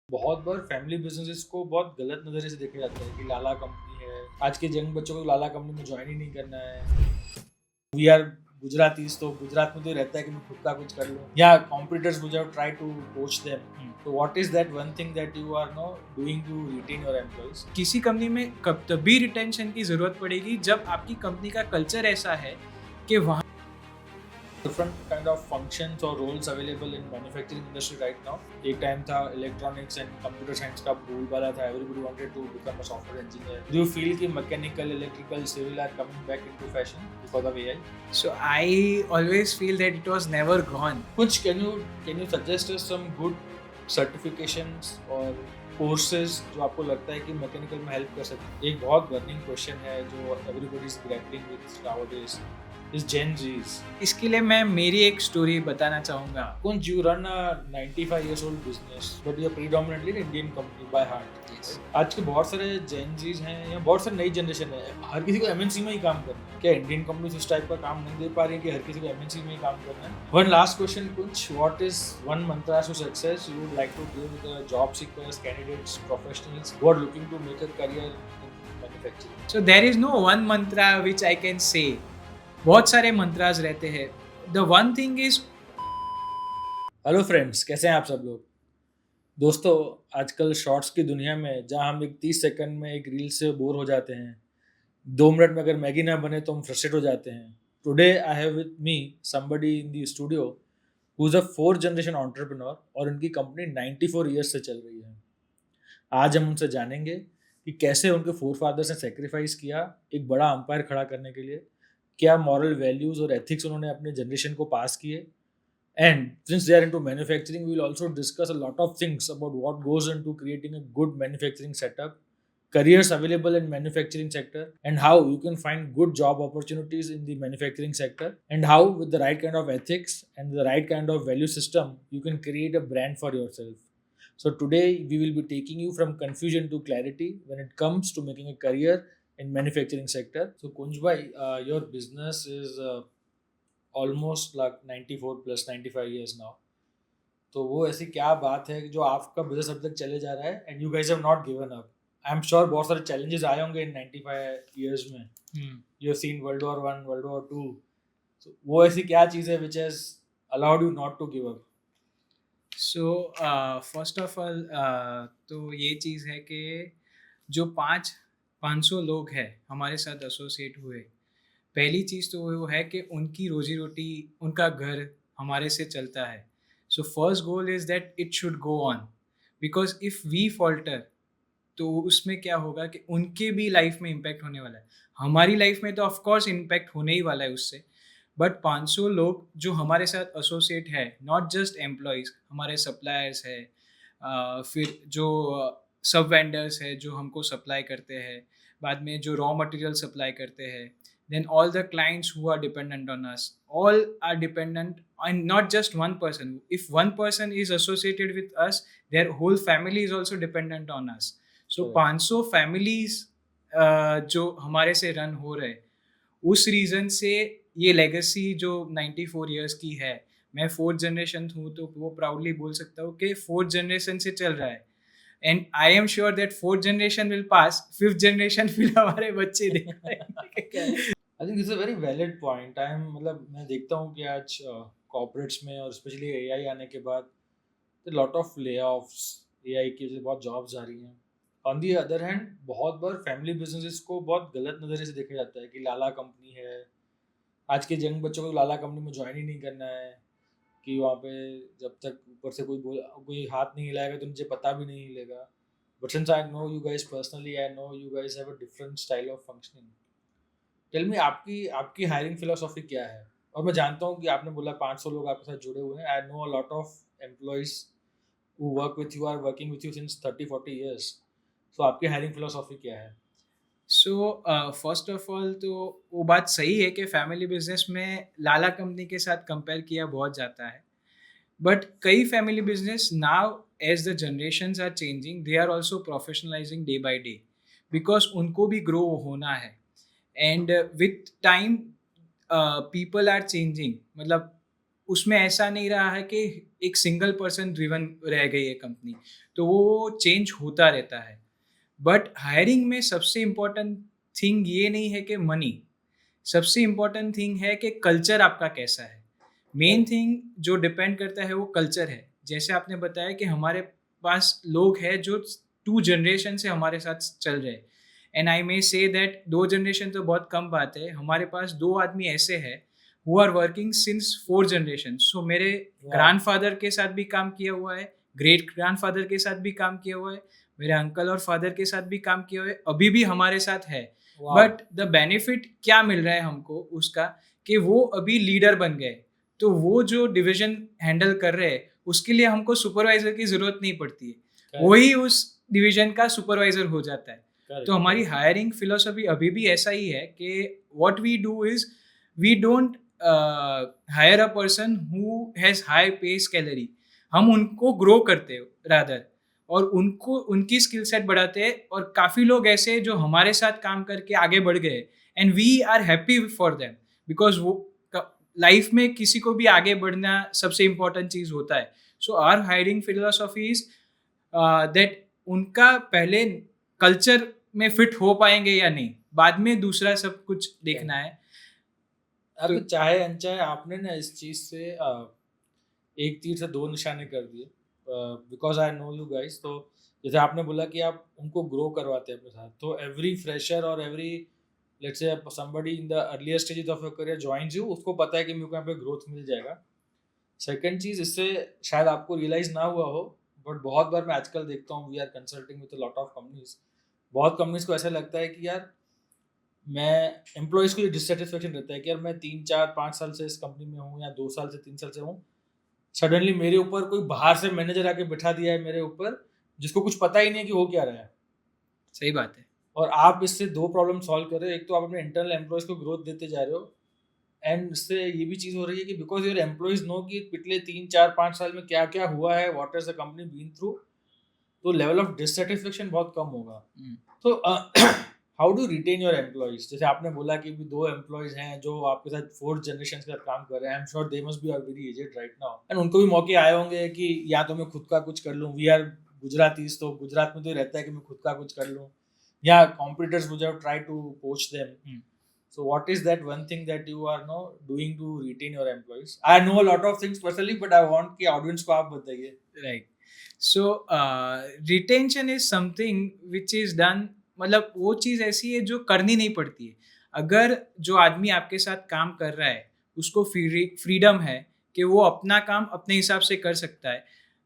बहुत बार family businesses को बहुत गलत नज़रिए से देखा जाता है कि लाला कंपनी है। आज के यंग बच्चों को लाला कंपनी में ज्वाइन ही नहीं करना है। वी आर गुजरातीज, तो गुजरात में तो रहता है कि मैं खुद का कुछ कर लूँ या कॉम्पिटिटर्स मुझे ट्राई टू पोच देम। तो what is that one thing that you are no doing to retain your employees? किसी कंपनी में कब तभी रिटेंशन की ज़रूरत पड़ेगी जब आपकी कंपनी का कल्चर ऐसा है कि वहाँ डिफरेंट काइंड ऑफ फंक्शंस और roles available in manufacturing industry right now. एक टाइम था इलेक्ट्रॉनिक्स एंड कंप्यूटर साइंस का बोलबाला था, everybody wanted to become a software engineer. Do you feel कि mechanical, electrical, civil are coming back into fashion because of AI? So I always feel that it was never gone. कुछ can you suggest us some good certifications और courses जो आपको लगता है कि mechanical में help कर सकते हैं? एक बहुत बर्निंग क्वेश्चन है जो everybody is grappling with nowadays is Gen Zs. इसके लिए मैं मेरी एक स्टोरी बताना चाहूँगा। Kunj, you run a 95 years old business, but you're predominantly an Indian company by heart. आज के बहुत सारे जेन जीज हैं या बहुत सारी नई जनरेशन है, हर किसी को एमएनसी में ही काम करना है। क्या इंडियन कंपनीज उस टाइप का काम नहीं दे पा रही है कि हर किसी को एमएनसी में ही काम करना है? वन लास्ट क्वेश्चन कुछ, what is one mantra to success you would like to give the job seekers, candidates, professionals who are looking to make a career in manufacturing? So there is no one mantra which I can say. बहुत सारे मंत्रास रहते हैं। The one thing is hello friends, कैसे हैं आप सब लोग? दोस्तों, आजकल शॉर्ट्स की दुनिया में जहां हम एक 30 सेकंड में एक रील से बोर हो जाते हैं, 2 मिनट में अगर मैगी ना बने तो हम फ्रस्ट्रेट हो जाते हैं। Today I have with me somebody in the studio who is a 4th generation entrepreneur और उनकी कंपनी 94 ईयर्स से चल रही है। आज हम उनसे जानेंगे कि कैसे उनके फोर फादर्स ने सेक्रीफाइस किया एक बड़ा अंपायर खड़ा करने के लिए, क्या मॉरल वैल्यूज और एथिक्स उन्होंने अपने जनरेशन को पास किए। And since they are into manufacturing, we will also discuss a lot of things about what goes into creating a good manufacturing setup, careers available in manufacturing sector, and how you can find good job opportunities in the manufacturing sector, and how with the right kind of ethics and the right kind of value system, you can create a brand for yourself. So today we will be taking you from confusion to clarity when it comes to making a career in manufacturing sector. So Kunj bhai, your business is almost like 94 plus 95 years now. तो वो ऐसी क्या बात है कि जो आपका business अब तक चले जा रहा है and you guys have not given up? I am sure बहुत सारे चैलेंजेस आए होंगे इन 95 ईयर्स में। You have seen world war 1, world war 2। तो वो ऐसी क्या चीज़ है which has allowed you not to give up? So first of all तो ये चीज़ है कि जो 500 लोग हैं हमारे साथ एसोसिएट हुए, पहली चीज़ तो वो है कि उनकी रोजी रोटी, उनका घर हमारे से चलता है। So first goal is that it should go on, because if we falter तो उसमें क्या होगा कि उनके भी लाइफ में इम्पैक्ट होने वाला है। हमारी लाइफ में तो ऑफ कोर्स इम्पैक्ट होने ही वाला है उससे, बट 500 लोग जो हमारे साथ एसोसिएट है, नॉट जस्ट एम्प्लॉयज़, हमारे सप्लायर्स है, फिर जो सब वेंडर्स है जो हमको सप्लाई करते हैं, बाद में जो रॉ मटेरियल सप्लाई करते हैं, then all the clients who are dependent on us, all are dependent on not just one person. If one person is associated with us, their whole family is also dependent on us. So Correct. 500 families जो हमारे से run हो रहे, उस reason से ये legacy जो 94 years की है, मैं 4th जनरेशन हूँ तो वो प्राउडली बोल सकता हूँ कि 4th जनरेशन से चल रहा है। And I am sure that 4th generation will pass, 5th generation फिर हमारे बच्चे दिखाएंगे। I think it's a very valid point. I am मतलब मैं देखता हूँ कि आज कॉर्पोरेट्स में और स्पेशली एआई आने के बाद लॉट ऑफ ले ऑफ्स, एआई की वजह से बहुत जॉब्स आ रही हैं। ऑन दी अदर हैंड बहुत बार फैमिली बिजनेसेस को बहुत गलत नज़रिए से देखा जाता है कि लाला कंपनी है। आज के यंग बच्चों को लाला कंपनी में ज्वाइन ही नहीं करना है कि वहाँ पे जब तक ऊपर से कोई हाथ नहीं हिलाएगा तो मुझे पता भी नहीं हिलेगा। But since I know you guys personally, I know you guys have a different style of functioning. Tell me, आपकी आपकी हायरिंग फिलोसॉफी क्या है? और मैं जानता हूँ कि आपने बोला 500 लोग आपके साथ जुड़े हुए हैं। I know a lot of employees who work with you are working with you since 30-40 years. So आपकी हायरिंग फिलोसॉफी क्या है? सो फर्स्ट ऑफ ऑल तो वो बात सही है कि फैमिली बिजनेस में लाला कंपनी के साथ कंपेयर किया बहुत जाता है, बट कई family business now as the generations are changing, they are also professionalising day by day, because उनको भी ग्रो होना है। And with time people are changing, मतलब उसमें ऐसा नहीं रहा है कि एक सिंगल पर्सन ड्रिवन रह गई है कंपनी, तो वो चेंज होता रहता है। बट हायरिंग में सबसे इम्पोर्टेंट थिंग ये नहीं है कि मनी, सबसे इम्पोर्टेंट थिंग है कि कल्चर आपका कैसा है। मेन थिंग जो डिपेंड करता है वो कल्चर है। जैसे आपने बताया कि हमारे पास लोग हैं जो 2 जनरेशन से हमारे साथ चल रहे हैं, and I may say that 2 generation तो बहुत कम बात है, हमारे पास 2 आदमी ऐसे हैं who are working since 4 generation. So मेरे Wow. ग्रैंडफादर के साथ भी काम किया हुआ है, ग्रेट ग्रैंडफादर के साथ भी काम किया हुआ है, मेरे अंकल और फादर के साथ भी काम किया हुआ है, अभी भी हमारे साथ है। Wow. बट द बेनिफिट क्या मिल रहा है हमको उसका, कि वो अभी लीडर बन गए, तो वो जो डिवीजन हैंडल कर रहे हैं उसके लिए हमको सुपरवाइजर की जरूरत नहीं पड़ती है, Correct. वही उस डिवीजन का सुपरवाइजर हो जाता है। Correct. तो हमारी Correct. हायरिंग फिलोसफी अभी भी ऐसा ही है कि what we do is we don't hire a person who has high pay salary, हम उनको ग्रो करते हैं रादर, और उनको उनकी स्किल सेट बढ़ाते हैं। और काफ़ी लोग ऐसे हैं जो हमारे साथ काम करके आगे बढ़ गए, and we are happy for them, because वो लाइफ में किसी को भी आगे बढ़ना सबसे इम्पोर्टेंट चीज़ होता है। So our hiring philosophy is that उनका पहले कल्चर में फिट हो पाएंगे या नहीं, बाद में दूसरा सब कुछ देखना है। अब तो चाहे अनचाहे आपने ना इस चीज से एक तीर से दो निशाने कर दिए, because I know you guys. तो जैसे आपने बोला कि आप उनको ग्रो करवाते हैं अपने साथ, तो एवरी फ्रेशर और every let's say somebody in the earlier stages of your career joins you, उसको पता है कि मेरे को यहाँ पे ग्रोथ मिल जाएगा। सेकंड चीज, इससे शायद आपको रियलाइज ना हुआ हो, बट बहुत बार मैं आजकल देखता हूँ, we are consulting with lot of companies, बहुत कंपनीज को ऐसा लगता है कि यार मैं एम्प्लॉयज़ को ये डिससेटिस्फेक्शन रहता है कि यार मैं 3 4 5 साल से इस कंपनी में हूँ या 2 साल से 3 साल से हूँ, सडनली मेरे ऊपर कोई बाहर से मैनेजर आके बिठा दिया है मेरे ऊपर, जिसको कुछ पता ही नहीं है कि हो क्या रहा है। सही बात है। और आप इससे दो प्रॉब्लम सॉल्व कर रहे हो, एक तो आप अपने इंटरनल एम्प्लॉयज़ को ग्रोथ देते जा रहे हो, एंड इससे ये भी चीज़ हो रही है कि बिकॉज योर एम्प्लॉयज़ नो कि पिछले 3 4 5 साल में क्या क्या हुआ है, what is the company been through, तो लेवल ऑफ डिससेटिस्फेक्शन बहुत कम होगा। तो how do retain your employees? जैसे आपने बोला कि भी 2 एम्प्लॉयज हैं जो आपके साथ 4th जनरेशन के साथ काम कर रहे हैं, I am sure they must be are very aged right now, and उनको भी मौके आए होंगे कि या तो मैं खुद का कुछ कर लूँ, वी आर गुजरातीज, तो गुजरात में तो रहता है कि मैं खुद का कुछ कर लूँ, या competitors would have try to poach them. So what is that one thing that you are now doing to retain your employees? I know a lot of things personally, but I want कि audience को आप बताइए। Right. So retention is something which is done, मतलब वो चीज़ ऐसी है जो करनी नहीं पड़ती है। अगर जो आदमी आपके साथ काम कर रहा है उसको फ्रीडम है कि वो अपना काम अपने हिसाब से कर सकता है,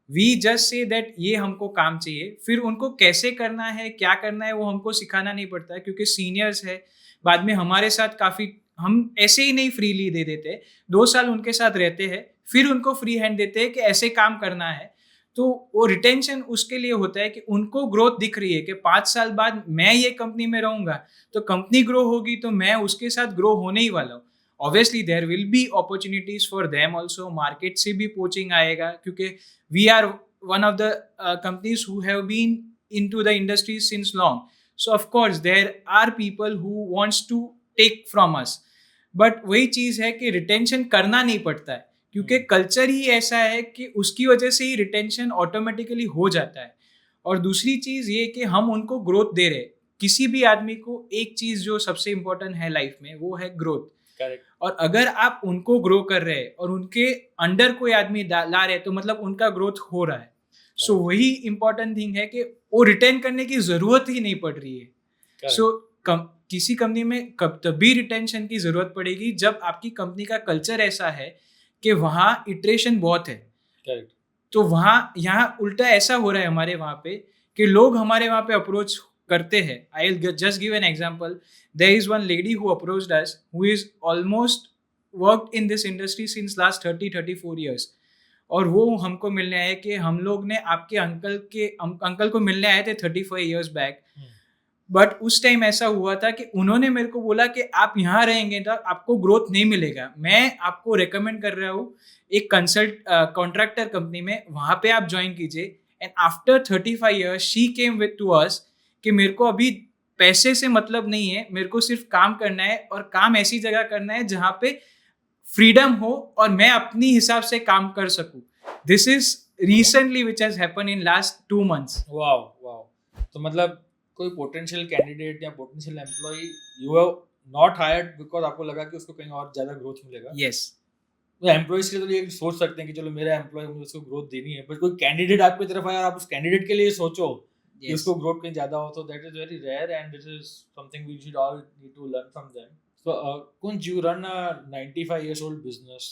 वी जस्ट से दैट ये हमको काम चाहिए, फिर उनको कैसे करना है क्या करना है वो हमको सिखाना नहीं पड़ता है, क्योंकि सीनियर्स है। बाद में हमारे साथ काफ़ी, हम ऐसे ही नहीं फ्रीली दे देते, 2 साल उनके साथ रहते हैं फिर उनको फ्री हैंड देते हैं कि ऐसे काम करना है। तो वो रिटेंशन उसके लिए होता है कि उनको ग्रोथ दिख रही है कि 5 साल बाद मैं ये कंपनी में रहूंगा, तो कंपनी ग्रो होगी तो मैं उसके साथ ग्रो होने ही वाला हूँ। Obviously there will be opportunities for them also, market से भी पोचिंग आएगा, क्योंकि we are one of the companies who have been into the industry since long, so of course there are people who wants to take from us. But वही चीज़ है कि retention करना नहीं पड़ता है, क्योंकि कल्चर ही ऐसा है कि उसकी वजह से ही रिटेंशन ऑटोमेटिकली हो जाता है। और दूसरी चीज़ ये कि हम उनको ग्रोथ दे रहे हैं। किसी भी आदमी को एक चीज़ जो सबसे इम्पोर्टेंट है लाइफ में वो है ग्रोथ। करेक्ट। और अगर आप उनको ग्रो कर रहे हैं और उनके अंडर कोई आदमी ला रहे हैं तो मतलब उनका ग्रोथ हो रहा है। सो वही इम्पोर्टेंट थिंग है कि वो रिटेन करने की ज़रूरत ही नहीं पड़ रही है। सो किसी कंपनी में कब तभी रिटेंशन की ज़रूरत पड़ेगी जब आपकी कंपनी का कल्चर ऐसा है कि वहाँ इटरेशन बहुत है। करेक्ट। तो वहाँ यहाँ उल्टा ऐसा हो रहा है हमारे वहाँ पे कि लोग हमारे वहाँ पे अप्रोच करते हैं। I will just give an example. There is one lady who approached us who is almost worked in this industry since last 30-34 years, और वो हमको मिलने आए कि हम लोग ने आपके अंकल को मिलने आए थे 35 years बैक। बट उस टाइम ऐसा हुआ था कि उन्होंने मेरे को बोला कि आप यहाँ रहेंगे तो आपको ग्रोथ नहीं मिलेगा, मैं आपको रेकमेंड कर रहा हूँ एक कॉन्ट्रैक्टर कंपनी में, वहाँ पे आप ज्वाइन कीजिए। And after 35 years she came with to us कि मेरे को अभी पैसे से मतलब नहीं है, मेरे को सिर्फ काम करना है, और काम ऐसी जगह करना है जहाँ पे फ्रीडम हो और मैं अपनी हिसाब से काम कर सकूं. This is recently which has happen in last 2 months. Wow wow. तो मतलब कोई पोटेंशियल कैंडिडेट या potential employee you have not hired because आपको लगा कि उसको कहीं और ज्यादा ग्रोथ मिलेगा. Yes. तो एम्प्लॉयज के लिए तो ये सोच सकते हैं कि चलो मेरा एम्प्लॉय, मुझे उसको ग्रोथ देनी है, बट कोई कैंडिडेट आपकी तरफ आया और आप उस कैंडिडेट के लिए सोचो कि Yes. उसको ग्रोथ कहीं ज्यादा हो, तो that is very rare and this is something we should all need to learn from them. So, Kunj, you run a 95 years old business,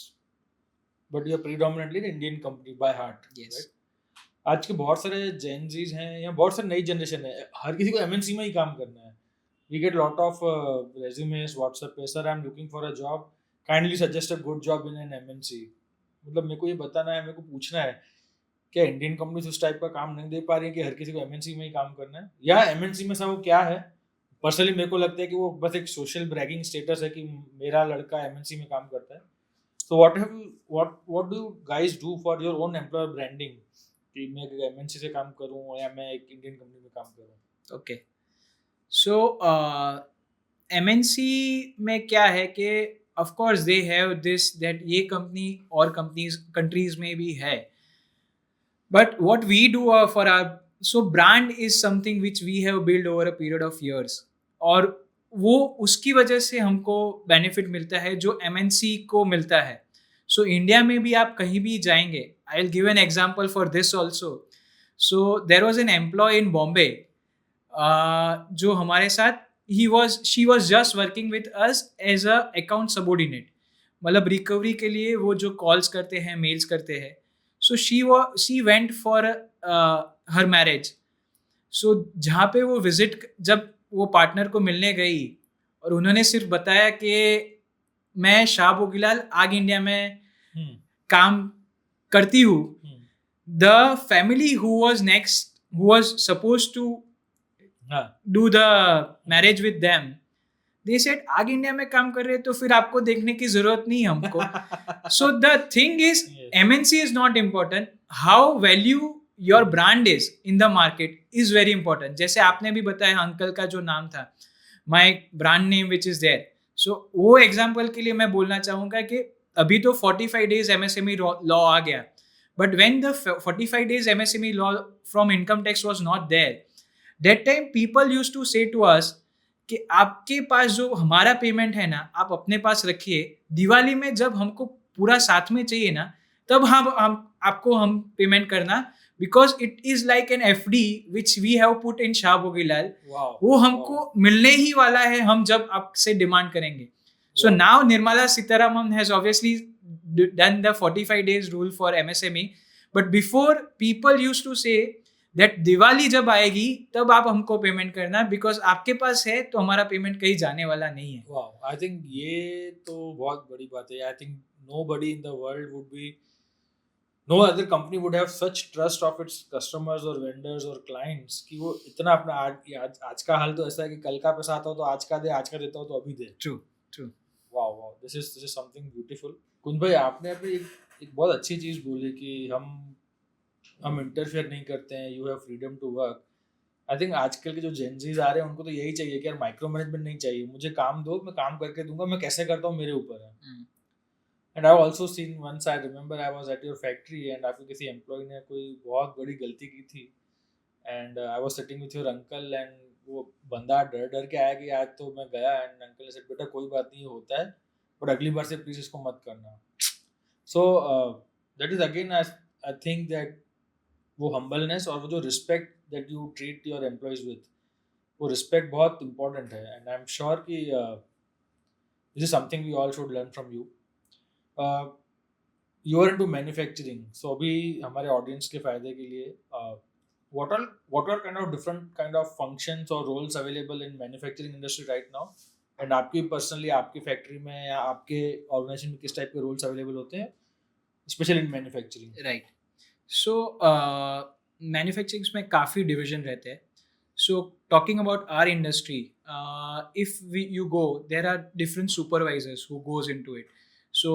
but you're predominantly an Indian company by heart. Yes. Right? आज के बहुत सारे Gen Zs हैं या बहुत सारी नई generation है, हर किसी को MNC में ही काम करना है. We get lot of resumes WhatsApp पे, sir I'm looking for a job, kindly suggest a good job in an MNC. मतलब मेरे को ये बताना है, मेरे को पूछना है क्या इंडियन कंपनीज उस टाइप का काम नहीं दे पा रही है कि हर किसी को MNC में ही काम करना है, या MNC में सब वो क्या है. पर्सनली मेरे को लगता है कि वो बस एक सोशल ब्रैगिंग स्टेटस है कि मेरा लड़का MNC में काम करता है. So what do guys do for your own employer branding कि मैं MNC से काम करूं या मैं एक इंडियन कंपनी में काम करूं. Okay. So, MNC में क्या है कि of course they have this that ये company और countries में भी है. But what we do for our, so brand is something which we have built over a period of years. और वो उसकी वजह से हमको बेनिफिट मिलता है जो MNC को मिलता है. सो इंडिया में भी आप कहीं भी जाएंगे, I will give an example for this also. So there was an employee in Bombay जो हमारे साथ she was just working with us as a account subordinate. मतलब रिकवरी के लिए वो जो कॉल्स करते हैं, मेल्स करते हैं. So she went for her marriage. So जहाँ पे वो विजिट, जब वो पार्टनर को मिलने गई और उन्होंने सिर्फ बताया कि मैं शाह बोगीलाल आग इंडिया में काम करती हूँ, the family who was supposed to do the marriage with them, they said आग इंडिया में काम कर रहे हैं तो फिर आपको देखने की जरूरत नहीं हमको. So the thing is MNC is not important, how value your brand is in the market is very important. जैसे आपने भी बताया अंकल का जो नाम था, my brand name which is there. So वो एग्जाम्पल के लिए मैं बोलना चाहूंगा कि अभी तो 45 days MSME लॉ आ गया, but when the 45 days MSME law from income tax was not there, that time people use to say to us कि आपके पास जो हमारा पेमेंट है ना, आप अपने पास रखिए, दिवाली में जब हमको पूरा साथ में चाहिए ना, तब हम आपको पेमेंट करना, because it is like an FD which we have put in Shah Bogilal. Wow. वो हमको मिलने ही वाला है हम जब आपसे डिमांड करेंगे. So now Nirmala Sitharaman has obviously done the 45 days rule for MSME, but before people used to say that Diwali जब आएगी तब आप हमको पेमेंट करना, because आपके पास है तो हमारा पेमेंट कहीं जाने वाला नहीं है. Wow, I think ये तो बहुत बड़ी बात है. I think nobody in the world would be, no other company would have such trust of its customers or vendors or clients कि वो इतना अपना आज का हाल तो ऐसा है कि कल का पैसा आता हो तो आज का देता हो तो अभी दे. True. Wow, this is something beautiful. कुंज भाई, आपने अभी एक बहुत अच्छी चीज़ बोली कि हम इंटरफेयर नहीं करते हैं, you have freedom to work. I think आजकल के जो जेनजीज आ रहे हैं उनको तो यही चाहिए कि यार माइक्रो मैनेजमेंट नहीं चाहिए, मुझे काम दो, मैं काम करके दूंगा, मैं कैसे करता हूँ मेरे ऊपर है. And I've also seen once, I remember I was at your factory and आपके किसी एम्प्लॉय ने कोई बहुत बड़ी गलती की थी and I was sitting with your uncle and वो बंदा डर के आया कि आज तो मैं गया and uncle ने said बेटा कोई बात नहीं होता है but अगली बार से प्लीज इसको मत करना. So that is again I think that वो humbleness और वो जो respect that you treat your employees with, वो respect बहुत important है and I'm sure कि this is something we all should learn from you. You are into manufacturing, so अभी हमारे ऑडियंस के फायदे के लिए what are kind of different kind of functions or roles available in manufacturing industry right now, and आपकी personally आपकी factory में या आपके ऑर्गेनाइजेशन में किस टाइप के रोल्स अवेलेबल होते हैं specially in manufacturing. Right. So manufacturing में काफ़ी डिवीजन रहते हैं. So talking about our industry, if you go, there are different supervisors who goes into it. So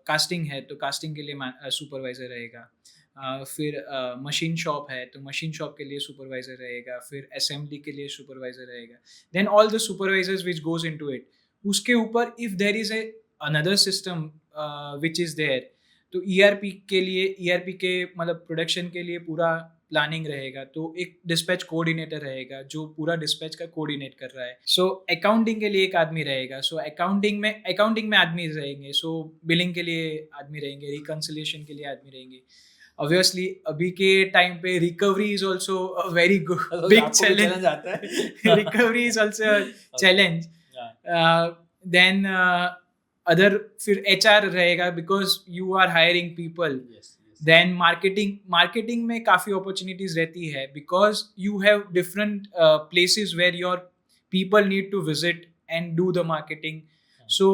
casting है तो कास्टिंग के लिए सुपरवाइज़र रहेगा, फिर मशीन शॉप है तो मशीन शॉप के लिए सुपरवाइज़र रहेगा, फिर असेंबली के लिए सुपरवाइज़र रहेगा, then all the supervisors which goes into it. उसके ऊपर if there is a another system which is there, तो ERP के लिए, ERP के मतलब प्रोडक्शन के लिए पूरा प्लानिंग रहेगा, तो एक डिस्पैच कोऑर्डिनेटर रहेगा जो पूरा डिस्पैच का कोऑर्डिनेट कर रहा है. सो अकाउंटिंग के लिए एक आदमी रहेगा, सो अकाउंटिंग में आदमी रहेंगे, सो बिलिंग के लिए आदमी रहेंगे, रिकंसिलिएशन के लिए आदमी रहेंगे. ऑब्वियसली अभी के टाइम पे recovery is also a very good big challenge. आता है. Recovery is also challenge. Then other फिर HR रहेगा because you are hiring people. Then marketing में काफ़ी अपॉर्चुनिटीज रहती है because you have different places where your people need to visit and do the marketing. So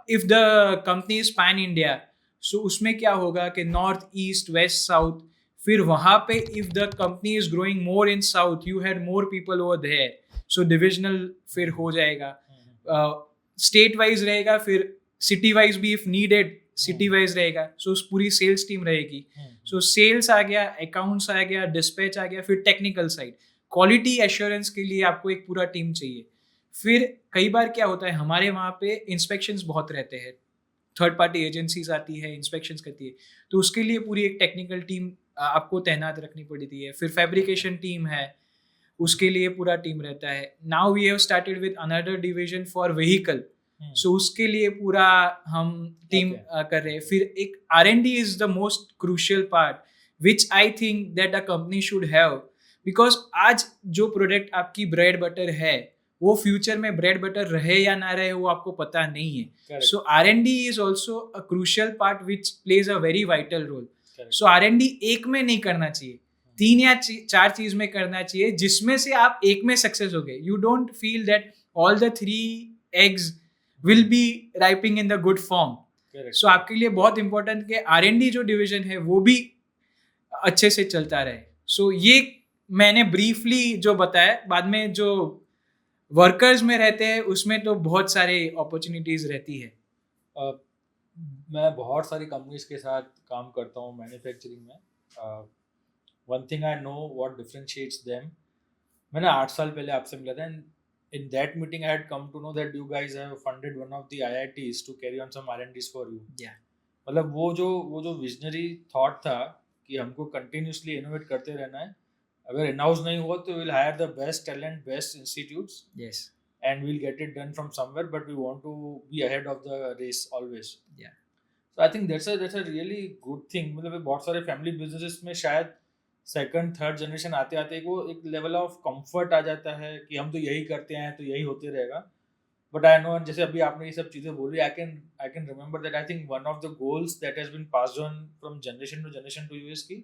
if the company is pan India, so उसमें क्या होगा कि north east west south, फिर वहाँ पे if the company is growing more in south, you had more people over there, so divisional फिर हो जाएगा. स्टेट वाइज रहेगा, फिर सिटी वाइज भी इफ नीडेड सिटी वाइज रहेगा, सो पूरी सेल्स टीम रहेगी. सो सेल्स आ गया, अकाउंट्स आ गया, डिस्पैच आ गया, फिर टेक्निकल साइड, क्वालिटी एश्योरेंस के लिए आपको एक पूरा टीम चाहिए. फिर कई बार क्या होता है, हमारे वहाँ पे इंस्पेक्शंस बहुत रहते हैं, थर्ड पार्टी एजेंसीज आती है, इंस्पेक्शंस करती है, तो उसके लिए पूरी एक टेक्निकल टीम आपको तैनात रखनी पड़ती है. फिर फैब्रिकेशन टीम है, उसके लिए पूरा टीम रहता है. Now we have started with another division for vehicle, so उसके लिए पूरा हम टीम कर रहे हैं. फिर एक R&D is the most crucial part which I think that a company should have, because आज जो प्रोडक्ट आपकी ब्रेड बटर है वो फ्यूचर में ब्रेड बटर रहे या ना रहे वो आपको पता नहीं है. So R&D is also a crucial part which plays a very vital role. So R&D एक में नहीं करना चाहिए, 3 या 4 चीज में करना चाहिए, जिसमें से आप एक में सक्सेस हो गए. You don't feel that all the 3 eggs will be ripening in the good form. So आपके लिए बहुत important कि R&D जो डिवीजन है वो भी अच्छे से चलता रहे. So ये मैंने briefly जो बताया, बाद में जो वर्कर्स में रहते हैं उसमें तो बहुत सारे अपॉर्चुनिटीज रहती है. मैं बहुत सारी कंपनीज के साथ काम करता हूँ मैन्युफैक्चरिंग में. One thing I know what differentiates them. मैंने 8 साल पहले आपसे मिला था, and in that meeting I had come to know that you guys have funded one of the IITs to carry on some R&Ds for you. Yeah. मतलब वो जो visionary thought था कि हमको कंटिन्यूसली इनोवेट करते रहना है. अगर इन हाउस नहीं हुआ तो will hire the best talent, best institutes, Yes. and we'll get it done from somewhere, but we want to be ahead of the race always. Yeah. So I think that's a really good thing. मतलब बहुत सारे family businesses में शायद second third generation आते आते वो एक level of comfort आ जाता है कि हम तो यही करते हैं तो यही होते रहेगा. बट आई नो, जैसे अभी आपने ये सब चीज़ें बोली, I can remember that I think one of the goals that has been passed on from generation to you is की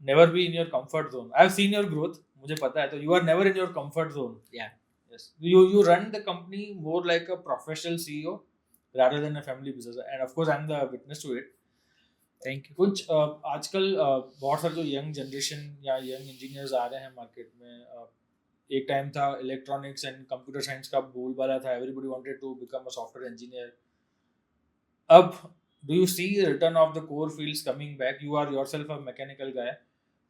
never be in your comfort zone. I have seen your growth, मुझे पता है, तो you are never in your comfort zone. Yes, you run the company more like a professional CEO rather than a family business, and of course I am the witness to it. Thank you. कुछ आजकल बहुत सारे जो young generation या young engineers आ रहे हैं market में. एक टाइम था इलेक्ट्रॉनिक्स एंड कंप्यूटर साइंस का बोलबाला था, everybody wanted to become a software engineer. अब do you see return of the core fields coming back? You are yourself a mechanical guy,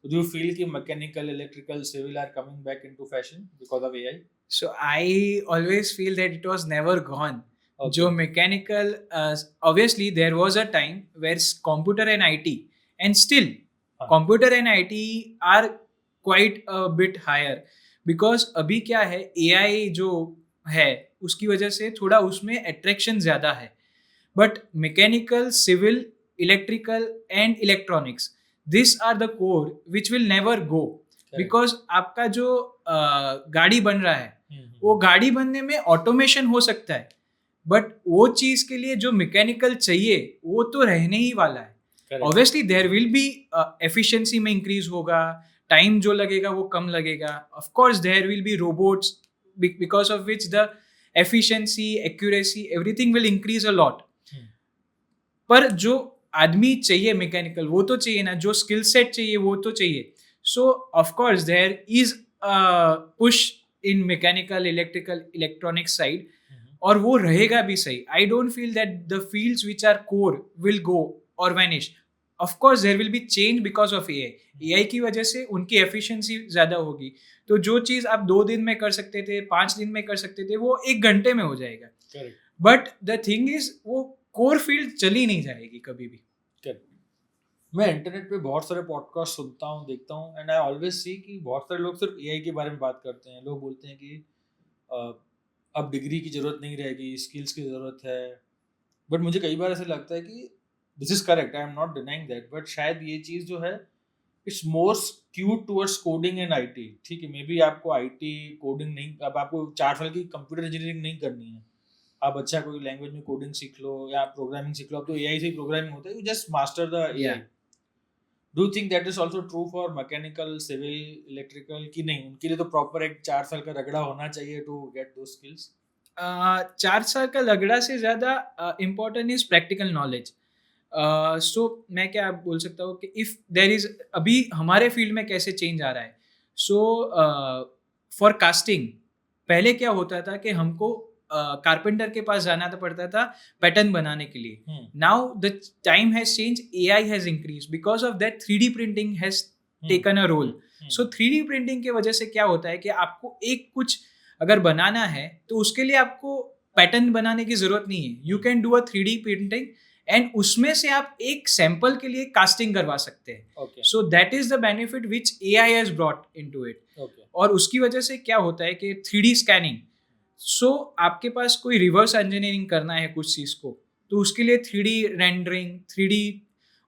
do you feel कि mechanical, electrical, civil are coming back into fashion because of AI? So I always feel that it was never gone. Okay. जो mechanical, obviously there was a time where computer and IT, and still computer and IT are quite a bit higher, because अभी क्या है, AI जो है उसकी वजह से थोड़ा उसमें attraction ज़्यादा है. But mechanical, civil, electrical and electronics, these are the core which will never go. Because आपका जो गाड़ी बन रहा है वो गाड़ी बनने में ऑटोमेशन हो सकता है, बट वो चीज के लिए जो मैकेनिकल चाहिए वो तो रहने ही वाला है. Obviously there will be efficiency में इंक्रीज होगा, टाइम जो लगेगा वो कम लगेगा. Of course there will be robots because of which the efficiency, accuracy, everything will increase a lot. पर जो आदमी चाहिए मैकेनिकल वो तो चाहिए ना, जो स्किल सेट चाहिए वो तो चाहिए. So of course there is push in mechanical, electrical, electronic side, और वो रहेगा भी सही. I don't feel that the fields which are core will go और vanish. Of course there will be change because of AI की वजह से उनकी एफिशिएंसी ज़्यादा होगी, तो जो चीज़ आप 2 दिन में कर सकते थे, 5 दिन में कर सकते थे, वो 1 घंटे में हो जाएगा. बट द थिंग इज वो कोर फील्ड चली नहीं जाएगी कभी भी. Correct. मैं इंटरनेट पे बहुत सारे पॉडकास्ट सुनता हूँ, देखता हूँ, एंड आई ऑलवेज सी कि बहुत सारे लोग सिर्फ एआई के बारे में बात करते हैं. लोग बोलते हैं कि अ, अब डिग्री की ज़रूरत नहीं रहेगी, स्किल्स की ज़रूरत है. बट मुझे कई बार ऐसा लगता है कि this is correct, I am not denying that, but शायद ये चीज़ जो है it's more skewed towards coding and IT. ठीक है, मे बी आपको आईटी कोडिंग नहीं, अब आपको 4 साल की कंप्यूटर इंजीनियरिंग नहीं करनी है. आप अच्छा कोई लैंग्वेज में कोडिंग सीख लो या प्रोग्रामिंग सीख लो. अब तो एआई से ही प्रोग्रामिंग होता है, you just master the Yeah. AI. Do you think that is also true for mechanical, civil, electrical की नहीं? उनके लिए तो प्रॉपर एक 4 साल का रगड़ा होना चाहिए टू गेट दो स्किल्स. 4 साल का लगड़ा से ज़्यादा इम्पोर्टेंट इज प्रैक्टिकल नॉलेज. सो मैं क्या बोल सकता हूँ कि इफ़ देर इज़ अभी हमारे फील्ड में कैसे चेंज आ रहा है. सो फॉर कास्टिंग पहले क्या होता था कि हमको कारपेंटर के पास जाना पड़ता था पैटर्न बनाने के लिए. Now the time has change, AI has increase, because of that 3D printing has taken a role. So 3D printing की वजह से क्या होता है कि आपको एक कुछ अगर बनाना है तो उसके लिए आपको पैटर्न बनाने की जरूरत नहीं है. You can do a 3D printing and उसमें से आप एक सैंपल के लिए कास्टिंग करवा सकते हैं. Okay. So that is the benefit which AI has brought into it. Okay. और उसकी वजह से क्या होता है कि 3D स्कैनिंग. सो आपके पास कोई रिवर्स इंजीनियरिंग करना है कुछ चीज़ को, तो उसके लिए 3D रेंडरिंग, 3D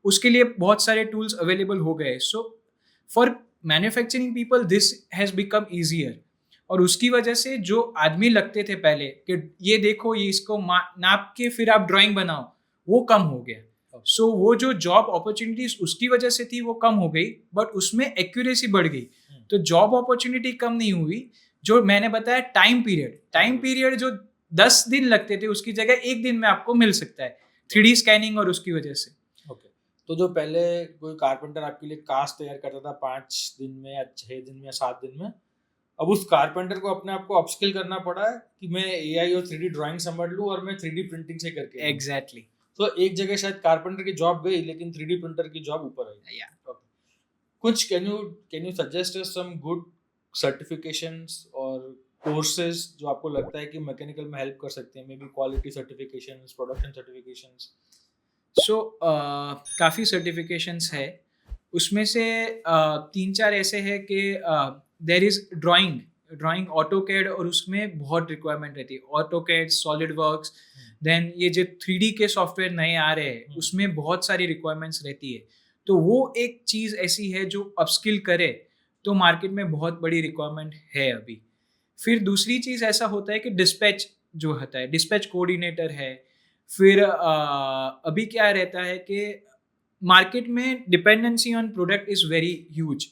उसके लिए बहुत सारे टूल्स अवेलेबल हो गए. So for manufacturing people this has become easier. और उसकी वजह से जो आदमी लगते थे पहले कि ये देखो ये इसको नाप के फिर आप ड्राइंग बनाओ, वो कम हो गया. सो वो जो जॉब अपॉर्चुनिटीज उसकी वजह से थी वो कम हो गई, बट उसमें एक्यूरेसी बढ़ गई. तो जॉब अपॉर्चुनिटी कम नहीं हुई. जो मैंने बताया टाइम पीरियड जो 10 दिन लगते थे उसकी जगह 1 दिन में आपको मिल सकता है 3D स्कैनिंग और उसकी वजह से. ओके. तो जो पहले कोई कारपेंटर आपके लिए कास्ट तैयार करता था 5 दिन में या 6 दिन में या 7 दिन में, अब उस कारपेंटर को अपने आप को अपस्किल करना पड़ा है कि मैं एआई और 3D ड्राइंग समझ लूँ और मैं 3D प्रिंटिंग से करके दूँ. एग्जैक्टली. तो एक जगह शायद कारपेंटर की जॉब गई लेकिन 3D प्रिंटर की जॉब ऊपर आई. Yeah. Okay. कुछ can you suggest some good certifications और कोर्सेज जो आपको लगता है कि मैकेनिकल में हेल्प कर सकते हैं, maybe quality certifications, production certifications. So काफ़ी सर्टिफिकेशंस है. उसमें से 3-4 ऐसे हैं कि देर इज़ ड्राइंग ऑटोकैड, और उसमें बहुत रिक्वायरमेंट रहती है. ऑटोकैड, सॉलिड वर्क्स, देन ये जो 3D के सॉफ्टवेयर नए आ रहे हैं उसमें बहुत सारी रिक्वायरमेंट्स रहती है. तो वो एक चीज़ ऐसी है जो अपस्किल करे तो मार्केट में बहुत बड़ी रिक्वायरमेंट है अभी. फिर दूसरी चीज़ ऐसा होता है कि डिस्पैच जो होता है, डिस्पैच कोऑर्डिनेटर है. फिर अभी क्या रहता है कि मार्केट में dependency on product is very huge.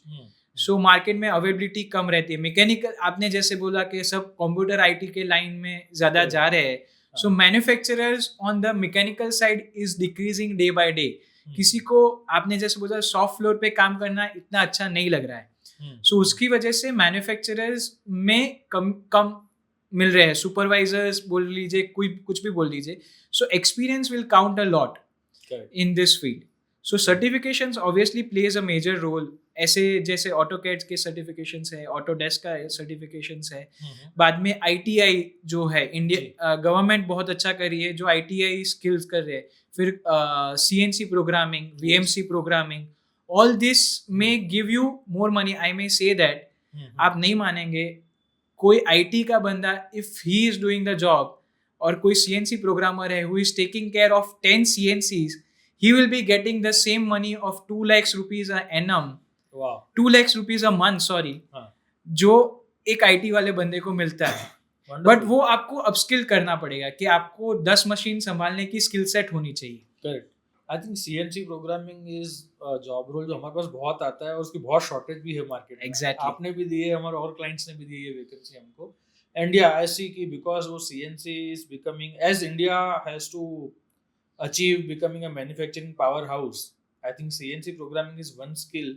So market में अवेलेबिलिटी कम रहती है. मैकेनिकल आपने जैसे बोला कि सब कंप्यूटर आईटी के लाइन में ज़्यादा जा रहे हैं. So manufacturers on the mechanical side is decreasing day by day. किसी को आपने जैसे बोला सॉफ्ट फ्लोर पे काम करना इतना अच्छा नहीं लग रहा है. सो उसकी वजह से मैन्युफैक्चरर्स में कम मिल रहे हैं. सुपरवाइजर्स बोल लीजिए, कोई कुछ भी बोल लीजिए. So experience will count a lot in this field. So certifications obviously plays a major role. ऐसे जैसे ऑटोकैड के सर्टिफिकेशंस है, ऑटोडेस्क का सर्टिफिकेशंस है. बाद में आईटीआई जो है, इंडिया गवर्नमेंट बहुत अच्छा कर रही है जो आईटीआई स्किल्स कर रहे हैं. फिर CNC programming, VMC programming, all this may give you more money. I may say that आप नहीं मानेंगे, कोई आईटी का बंदा if he is doing the job और कोई सीएनसी प्रोग्रामर है who is taking care of 10 CNCs, he will be getting the same money of 2 lakhs rupees a annum. Wow. 2 lakhs rupees a month, sorry. जो एक IT वाले बंदे को मिलता है. बट वो आपको अपस्किल करना पड़ेगा कि आपको 10 मशीन संभालने की स्किल सेट होनी चाहिए. Correct. I think CNC programming is job role जो हमारे पास बहुत आता है और उसकी बहुत शॉर्टेज भी है मार्केट में. Exactly. आपने भी दी है, हमारे और क्लाइंट्स ने भी दी है वैकेंसी हमको. एंड या आई सी कि बिकॉज वो CNC is becoming, as India has to achieve becoming a manufacturing powerhouse, I think CNC programming is one skill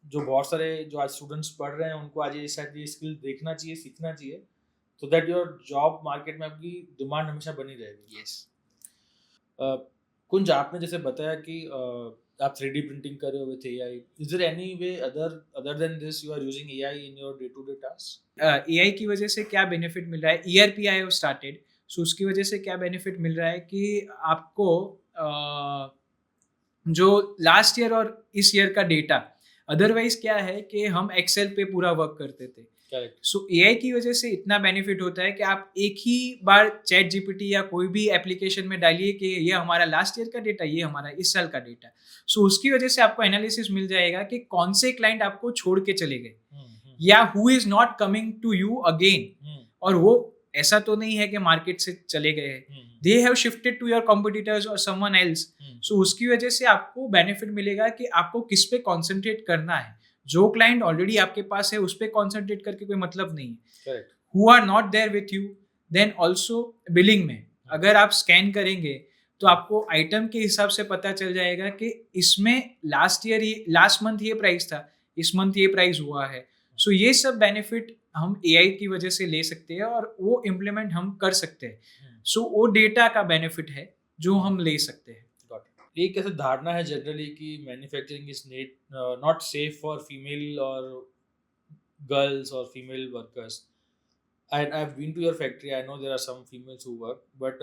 जो बहुत सारे जो आज स्टूडेंट्स पढ़ रहे हैं उनको आज ये शायद ये स्किल देखना चाहिए, सीखना चाहिए, so that your job market में आपकी डिमांड हमेशा बनी रहेगी. Yes. कुंज, आपने जैसे बताया कि आप 3D प्रिंटिंग कर रहे हो with AI. Is there any way other than this you are using AI in your day to day tasks? AI की वजह से क्या बेनिफिट मिल रहा है? ERP I have started. सो उसकी वजह से क्या बेनिफिट मिल रहा है कि आपको जो लास्ट ईयर और इस ईयर का डेटा, अदरवाइज क्या है कि हम एक्सेल पे पूरा वर्क करते थे, करेक्ट। सो एआई की वजह से इतना बेनिफिट होता है कि आप एक ही बार चैट जीपीटी या कोई भी एप्लीकेशन में डालिए कि ये हमारा लास्ट ईयर का डेटा, ये हमारा इस साल का डेटा, सो उसकी वजह से आपको एनालिसिस मिल जाएगा कि कौन से क्लाइंट आपको छोड़ के चले गए या who is not coming to you again, और वो ऐसा तो नहीं है कि मार्केट से चले गए हैं, they have shifted to your competitors और समवन एल्स, सो उसकी वजह से आपको बेनिफिट मिलेगा कि आपको किस पे कॉन्सेंट्रेट करना है। जो क्लाइंट ऑलरेडी आपके पास है उस पर कॉन्सेंट्रेट करके कोई मतलब नहीं है, who are not there with you. Then also billing में अगर आप स्कैन करेंगे तो आपको आइटम के हिसाब से पता चल जाएगा कि इसमें लास्ट मंथ ये प्राइस था, इस मंथ ये प्राइस हुआ है, सो ये सब बेनिफिट हम एआई की वजह से ले सकते हैं और वो इम्प्लीमेंट हम कर सकते हैं। सो वो डेटा का बेनिफिट है जो हम ले सकते हैं। एक ऐसा धारणा है जनरली कि manufacturing is not safe for female और गर्ल्स और female workers. I've been to your factory. I know there are some females who work, but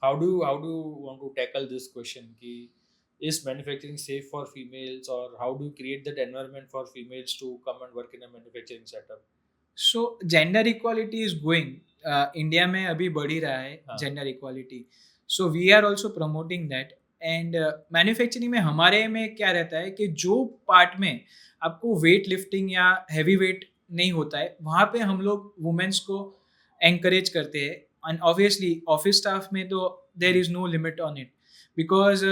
how do you want to tackle this question? Ki, is manufacturing safe for females, or how do you create that environment for females to come and work in a manufacturing setup? So gender equality is going, India में अभी बढ़ ही रहा है gender equality, so we are also promoting that. And manufacturing में हमारे में क्या रहता है कि जो पार्ट में आपको वेट लिफ्टिंग या हैवी वेट नहीं होता है वहाँ पे हम लोग वुमेन्स को एंकरेज करते हैं। एंड ऑब्वियसली ऑफिस स्टाफ में तो there is no limit on it, because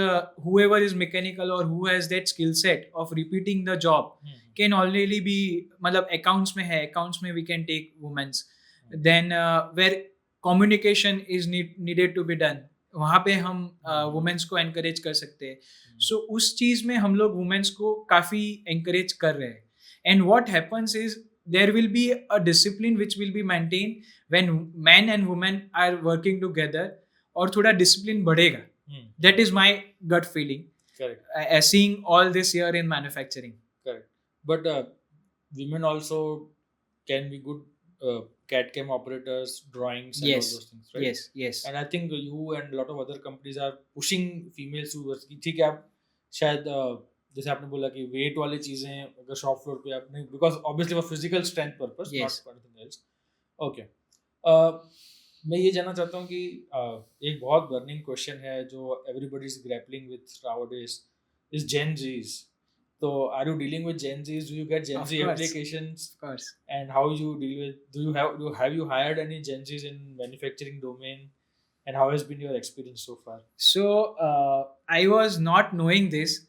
whoever is mechanical or who has that skill set of repeating the job can already be, मतलब accounts में है, accounts में we can take women's, then where communication is needed to be done, वहाँ पे हम women's को encourage कर सकते हैं। सो उस चीज़ में हम लोग वुमेन्स को काफ़ी एनकरेज कर रहे हैं। And what happens is there will be a discipline which will be maintained when men and women are working together, और थोड़ा discipline बढ़ेगा। That is my gut feeling. Correct. Seeing all this here in manufacturing. Correct. But women also can be good CAD/CAM operators, drawings, and Yes. all those things, right? Yes. And I think you and a lot of other companies are pushing females to work. ठीक है, आप शायद जैसे आपने बोला कि wait वाली चीजें अगर शॉप फ्लोर पे आपने, because obviously for physical strength purpose, not for anything else. Okay, मैं ये जानना चाहता हूँ कि एक बहुत बर्निंग क्वेश्चन है जो everybody is grappling with nowadays, is Gen Zs. तो are you dealing with Gen Zs? Do you get Gen Z applications? Of course. And how you deal with, do you hired any Gen Zs in manufacturing domain, and how has been your experience so far? So I was not knowing this,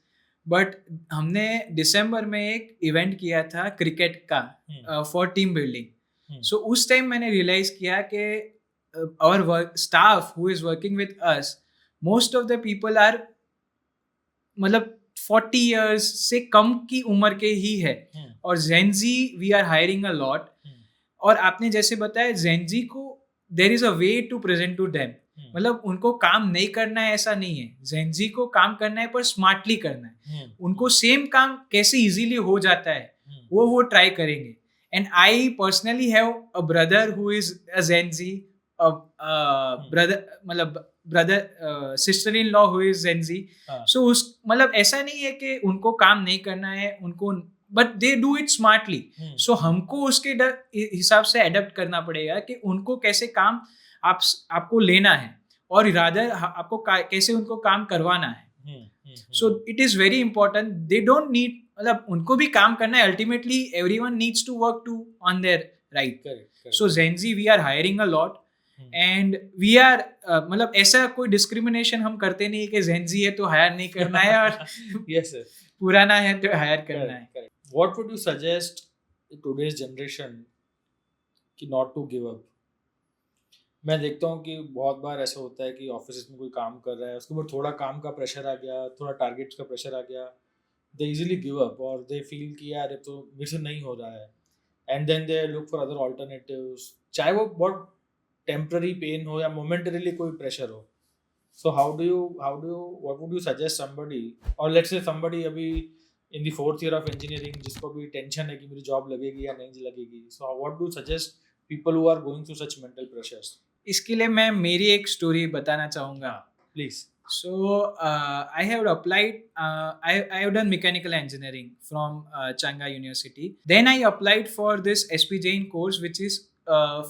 but हमने दिसंबर में एक event किया था cricket का for team building. सो उस time मैंने realise किया कि our staff who is working with us, most of the people are मतलब 40 years से कम की उम्र के ही है, और Gen Z we are hiring a lot। और आपने जैसे बताया Gen Z को there is a way to present to them, मतलब उनको काम नहीं करना है ऐसा नहीं है, Gen Z को काम करना है पर स्मार्टली करना है। उनको सेम काम कैसे इजीली हो जाता है वो ट्राई करेंगे। And I personally have a brother who is a Gen Z, brother sister in law who is Gen Z। सो उस मतलब ऐसा नहीं है कि उनको काम नहीं करना है उनको, but they do it smartly. So हमको उसके हिसाब से अडेप्ट करना पड़ेगा कि उनको कैसे काम आपको लेना है और रादर आपको कैसे उनको काम करवाना है। So it is very important. They don't need, मतलब उनको भी काम करना है, ultimately everyone needs to work to on their right. So Gen Z we are hiring a lot and we are, मतलब ऐसा कोई डिस्क्रिमिनेशन हम करते नहीं कि Gen Z है तो हायर नहीं करना है और yes sir, पुराना है तो हायर करना है। What would you suggest today's generation कि not to give up? मैं देखता हूँ कि बहुत बार ऐसा होता है कि ऑफिस में कोई काम कर रहा है, उसके ऊपर थोड़ा काम का प्रेशर आ गया, थोड़ा टारगेट्स का प्रेशर आ गया, दे इजीली गिव अप और दे फील कि यार ये तो मेरे से नहीं हो रहा है, and then they look for other alternatives, चाहे वो बहुत टेम्पररी पेन हो या मोमेंटरीली कोई प्रेशर हो। So how do you what would you suggest somebody, और लेट्स से समबडी अभी in the 4th year of engineering जिसको भी टेंशन है कि मेरी जॉब लगेगी या नहीं लगेगी, so what do suggest people who are going through such mental pressures? इसके लिए मैं मेरी एक स्टोरी बताना चाहूँगा. Please. So I have applied. I have done mechanical engineering from Changa University. Then I applied for this SP Jain course, which is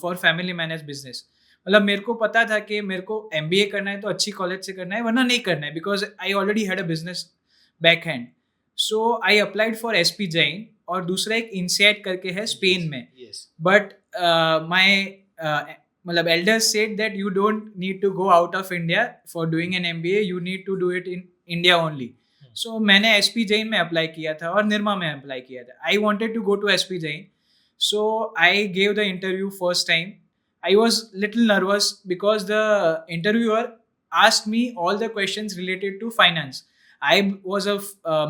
for family managed business. मतलब मेरे को पता था कि मेरे को MBA करना है तो अच्छी कॉलेज से करना है, वरना नहीं करना है, because I already had a business back hand. So I applied for SP Jain और दूसरा एक INSEAD करके है स्पेन में. Yes. But my मतलब elders said that you don't need to go out of India for doing an MBA, you need to do it in India only. So मैंने SP Jain में apply किया था और निर्मा में apply किया था. I wanted to go to SP Jain, so I gave the interview first time. I was little nervous because the interviewer asked me all the questions related to finance. I was a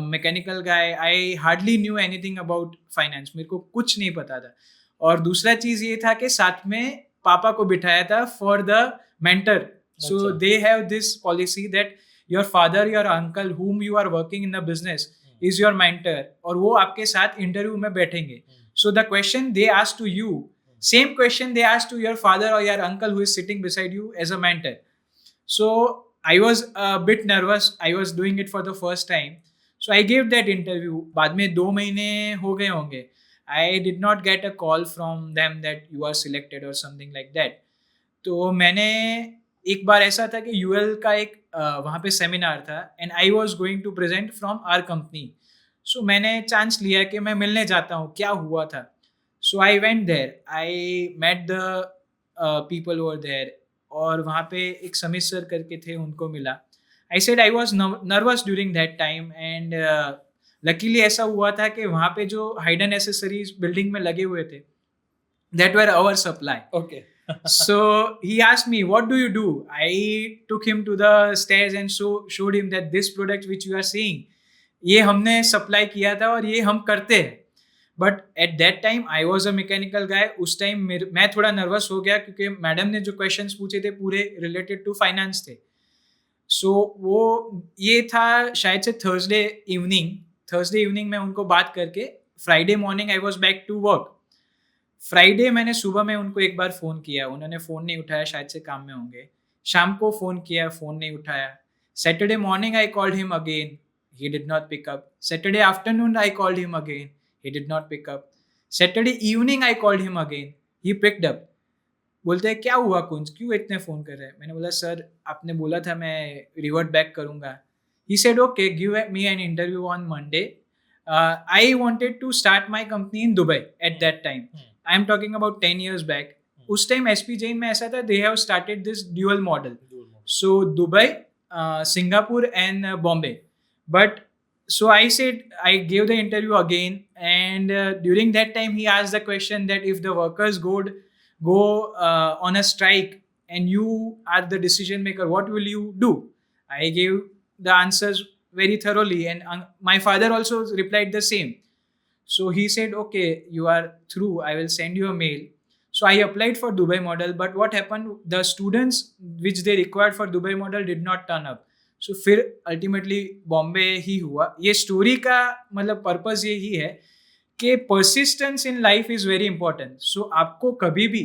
mechanical guy. I hardly knew anything about finance. मेरे को कुछ नहीं पता था. और दूसरा चीज़ ये था कि साथ में पापा को बिठाया था for the mentor. So they have this policy that your father, your uncle whom you are working in the business is your mentor, और वो आपके साथ इंटरव्यू में बैठेंगे. So the question they ask to you, same question they ask to your father or your uncle who is sitting beside you as a mentor. So I was a bit nervous. I was doing it for the first time. So I gave that interview. बाद में 2 महीने हो गए होंगे. I did not get a call from them that you are selected or something like that. तो मैंने एक बार ऐसा था कि UL का एक वहाँ पे सेमिनार था and I was going to present from our company. So मैंने चांस लिया कि मैं मिलने जाता हूँ क्या हुआ था. So I went there. I met the people over there. और वहाँ पे एक समीर सर करके थे, उनको मिला. I said I was nervous during that time and luckily ऐसा हुआ था कि वहाँ पे जो हाइडन एसेसरीज बिल्डिंग में लगे हुए थे, that were our supply. Okay. So he asked me, what do you do? I took him to the stairs and showed him that this product which you are seeing, ये हमने supply किया था और ये हम करते हैं. But at that time I was a mechanical guy. उस टाइम मैं थोड़ा नर्वस हो गया क्योंकि मैडम ने जो क्वेश्चंस पूछे थे पूरे रिलेटेड टू फाइनेंस थे. सो वो ये था शायद से थर्सडे इवनिंग में उनको बात करके Friday morning I was back to work. Friday मैंने सुबह में उनको एक बार फ़ोन किया, उन्होंने फ़ोन नहीं उठाया, शायद से काम में होंगे. शाम को फ़ोन किया, फ़ोन नहीं उठाया. Saturday morning I called him again, he did not pick up. Saturday afternoon I called him again, he did not pick up. Saturday evening I called him again, he picked up. बोलते हैं क्या हुआ कुंज, क्यों इतने phone कर रहे हैं. मैंने बोला सर आपने बोला था मैं रिवर्ट बैक करूँगा. He said okay, give me an interview on Monday. I wanted to start my company in Dubai at that time. I am talking about 10 years back. उस टाइम SP Jain में ऐसा था, they have started this dual model. So Dubai, Singapore and Bombay. But so I said, I gave the interview again, and during that time he asked the question that if the workers go on a strike and you are the decision maker, what will you do? I gave the answers very thoroughly, and my father also replied the same. So he said, okay, you are through, I will send you a mail. So I applied for Dubai model, but what happened, the students which they required for Dubai model did not turn up. सो फिर ultimately Bombay ही हुआ. ये story का मतलब purpose यही है कि persistence in life is very important. So आपको कभी भी,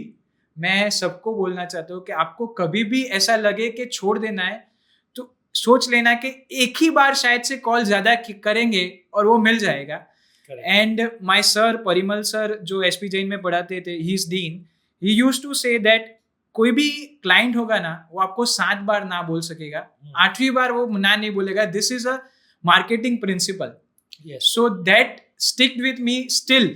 मैं सबको बोलना चाहता हूँ कि आपको कभी भी ऐसा लगे कि छोड़ देना है तो सोच लेना कि एक ही बार शायद से कॉल ज़्यादा करेंगे और वो मिल जाएगा. And my sir Parimal sir जो SP Jain में पढ़ाते थे, he is dean, he used to say that कोई भी क्लाइंट होगा ना, वो आपको 7 बार ना बोल सकेगा, 8वीं बार वो ना नहीं बोलेगा. This is a marketing principle. So that stick with me still.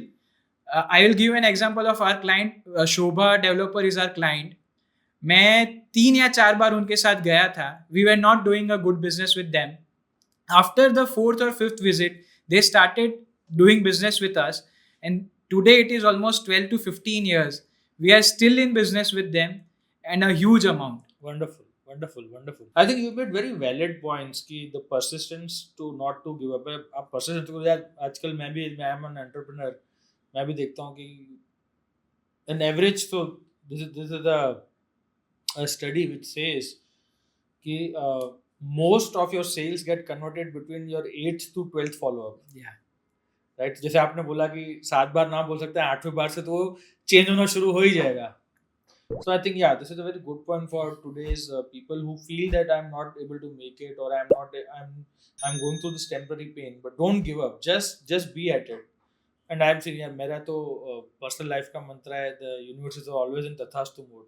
I will give an example of our client. Sobha developer is our client. मैं 3 या 4 बार उनके साथ गया था. We were not doing a good business with them. After the 4th or 5th visit they started doing business with us, and today it is almost 12 to 15 years. We are still in business with them and a huge amount. Wonderful. I think you made very valid points कि the persistence to not to give up. आप persistence को यार आजकल मैं am an entrepreneur, मैं भी देखता हूँ कि an average, so this is a study which says कि most of your sales get converted between your 8th to 12th follow-up. Yeah. Right. जैसे आपने बोला कि 7 बार ना बोल सकते हैं, 8वीं बार से तो वो चेंज होना शुरू हो ही जाएगा. So I think, yeah, this is a very good point for today's people who feel that I'm not able to make it, or I'm going through this temporary pain. But don't give up. Just be at it. And I'm saying, yeah, मेरा तो personal life का मंत्र है, the universe is always in तथास्तु mode.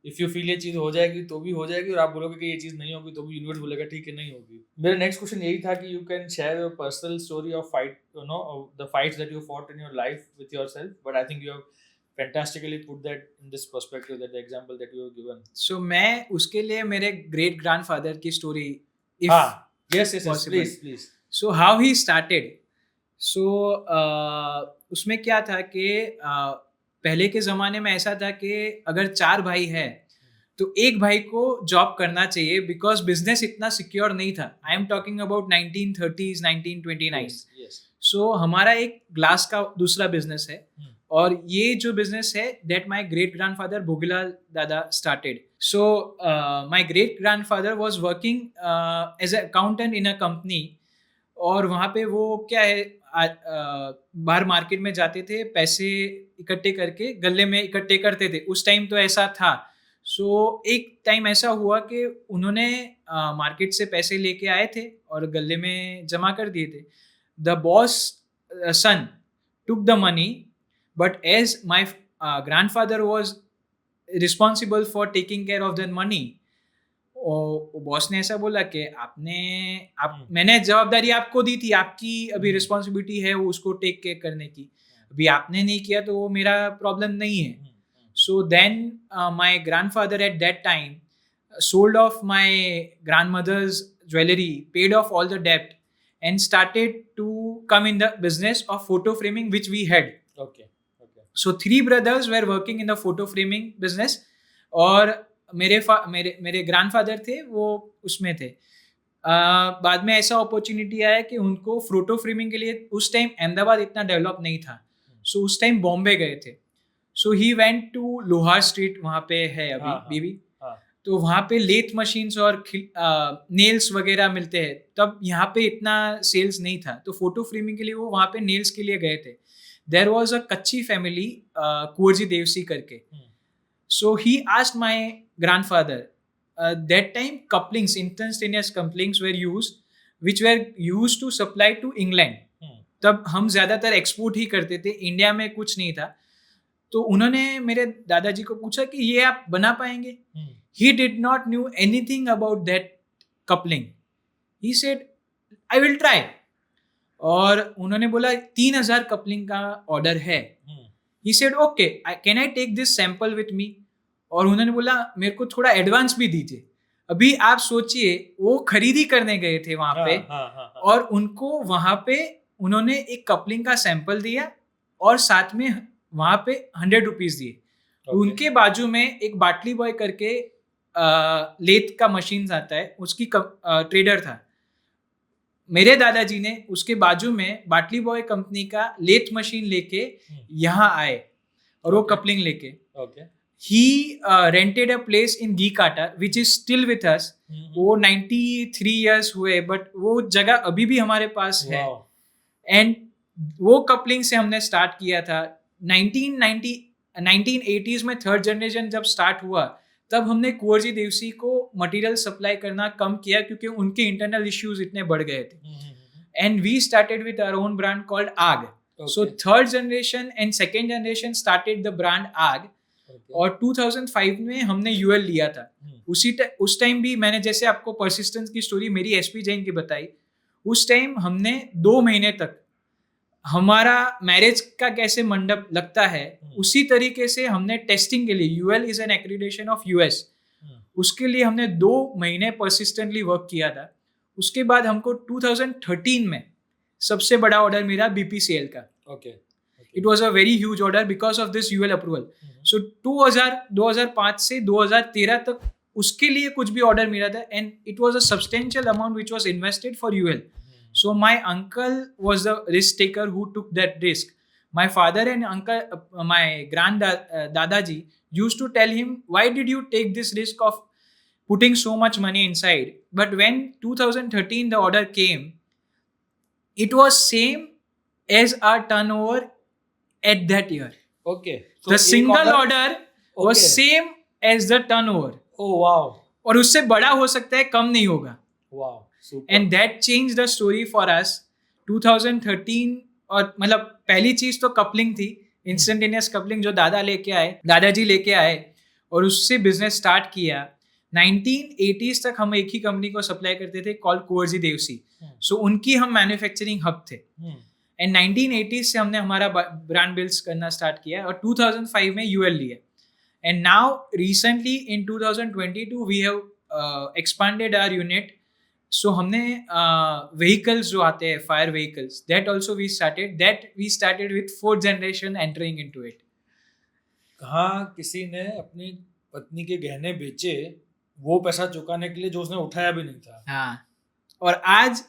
If you feel ये चीज़ हो जाएगी तो भी हो जाएगी, और आप बोलोगे कि ये चीज़ नहीं होगी तो भी यूनिवर्स बोलेगा ठीक है, नहीं होगी. मेरा नेक्स्ट क्वेश्चन यही था कि you can share your personal story of fight, the fights that you fought in your life with yourself. But I think you have fantastically put that in this perspective, that the example that you have given. So मैं उसके लिए मेरे great grandfather की story, if हाँ, yes, possible. please. So how he started. So उसमें क्या था कि पहले के ज़माने में ऐसा था कि अगर 4 भाई है तो एक भाई को जॉब करना चाहिए, बिकॉज बिजनेस इतना सिक्योर नहीं था. I am talking about 1930s 1929. Yes. सो हमारा एक ग्लास का दूसरा बिजनेस है, और ये जो बिजनेस है that my great grandfather Bhogilal दादा started. So my great grandfather was working as a accountant in a company, और वहाँ पे वो क्या है, बाहर मार्केट में जाते थे, पैसे इकट्ठे करके गल्ले में इकट्ठे करते थे. उस टाइम तो ऐसा था. सो एक टाइम ऐसा हुआ कि उन्होंने मार्केट से पैसे लेके आए थे और गल्ले में जमा कर दिए थे. The boss son took the money, but as my grandfather was responsible for taking care of that money, और बॉस ने ऐसा बोला कि मैंने जवाबदारी आपको दी थी, आपकी अभी रिस्पॉन्सिबिलिटी है वो उसको टेक केयर करने की, अभी आपने नहीं किया तो वो मेरा प्रॉब्लम नहीं है. So then my grandfather at that time sold off my grandmother's jewelry, paid off all the debt, and started to come in the business of photo framing, which we had. Okay. So 3 brothers were working in the photo framing business, और मेरे grandfather थे वो उसमें थे. बाद में ऐसा opportunity आया कि उनको फोटो फ्रेमिंग के लिए, उस टाइम अहमदाबाद इतना डेवलप नहीं था, सो उस टाइम बॉम्बे गए थे. सो ही वेंट टू लोहार स्ट्रीट, वहाँ पे है अभी बीबी. तो वहाँ पे लेथ मशीन्स और नेल्स वगैरह मिलते हैं. तब यहाँ पे इतना सेल्स नहीं था, तो फोटो फ्रेमिंग के लिए वो वहाँ पे नेल्स के लिए गए थे. देयर वाज अ कच्ची फैमिली, कुंवरजी देवसी करके. So he asked my grandfather, that time couplings, instantaneous couplings were used, which were used to supply to England. तब हम ज़्यादातर एक्सपोर्ट ही करते थे, इंडिया में कुछ नहीं था. तो उन्होंने मेरे दादाजी को पूछा कि ये आप बना पाएंगे. He did not knew anything about that coupling. He said, I will try. और उन्होंने बोला 3000 कपलिंग का ऑर्डर है. He said, okay, can I take this sample with me? और उन्होंने बोला मेरे को थोड़ा एडवांस भी दीजिए. अभी आप सोचिए, वो खरीदी करने गए थे वहाँ पे, और उनको वहाँ पे उन्होंने एक कपलिंग का सैंपल दिया और साथ में वहाँ पे 100 रुपीज़ दिए. उनके बाजू में एक बाटली बॉय करके लेथ का मशीन आता है, उसकी ट्रेडर था. मेरे दादाजी ने उसके बाजू में बाटली बॉय कंपनी का लेथ मशीन लेके यहाँ आए और वो कपलिंग लेके. He rented a place in गीकाटा which is still with us. वो 93 इयर्स हुए, बट वो जगह अभी भी हमारे पास है. एंड वो कपलिंग से हमने स्टार्ट किया था. 1980s में थर्ड जनरेशन जब स्टार्ट हुआ, तब हमने कुंवरजी देवसी को मटेरियल सप्लाई करना कम किया, क्योंकि उनके इंटरनल इश्यूज इतने बढ़ गए थे. And we started with our own brand called Aag. So third generation and second generation started the brand Aag. और 2005 में हमने यूएल लिया था. उस टाइम भी मैंने जैसे आपको परसिस्टेंस की स्टोरी मेरी एसपी जैन की बताई, उस टाइम हमने 2 महीने तक, हमारा मैरिज का कैसे मंडप लगता है उसी तरीके से हमने टेस्टिंग के लिए, UL is an accreditation of US, उसके लिए हमने 2 महीने परसिस्टेंटली वर्क किया था. उसके बाद हमको 2013 में सबसे बड़ा ऑर्डर मिला बीपीसीएल का. It was a very huge order because of this UL approval. So 2005 से 2013 तक उसके लिए कुछ भी ऑर्डर मिला था, and it was a substantial amount which was invested for UL. So my uncle was the risk taker who took that risk. My father and uncle, my Dadaji used to tell him, why did you take this risk of putting so much money inside? But when 2013 the order came, it was same as our turnover at that year. Okay. So the single order was Okay. same as the turnover. Oh wow. और उससे बड़ा हो सकता है, कम नहीं होगा. Wow. Super. And that changed the story for us. 2013 और मतलब पहली चीज तो कपलिंग थी, इंस्टेंटेनियस कपलिंग जो दादाजी लेके आए और उससे बिजनेस स्टार्ट किया. 1980s तक हम एक ही कंपनी को सप्लाई करते थे कॉल्ड कुंवरजी देवसी. सो उनकी हम मैन्युफैक्चरिंग हब थे. एंड 1980s से हमने हमारा ब्रांड बिल्ड्स करना स्टार्ट किया और 2005 में यूएल लिया. And now recently in 2022 we have expanded our unit. So हमने व्हीकल्स जो आते हैं, fire vehicles, that also we started with 4th generation entering into it. कहाँ किसी ने अपनी पत्नी के गहने बेचे वो पैसा चुकाने के लिए जो उसने उठाया भी नहीं था. हाँ. और आज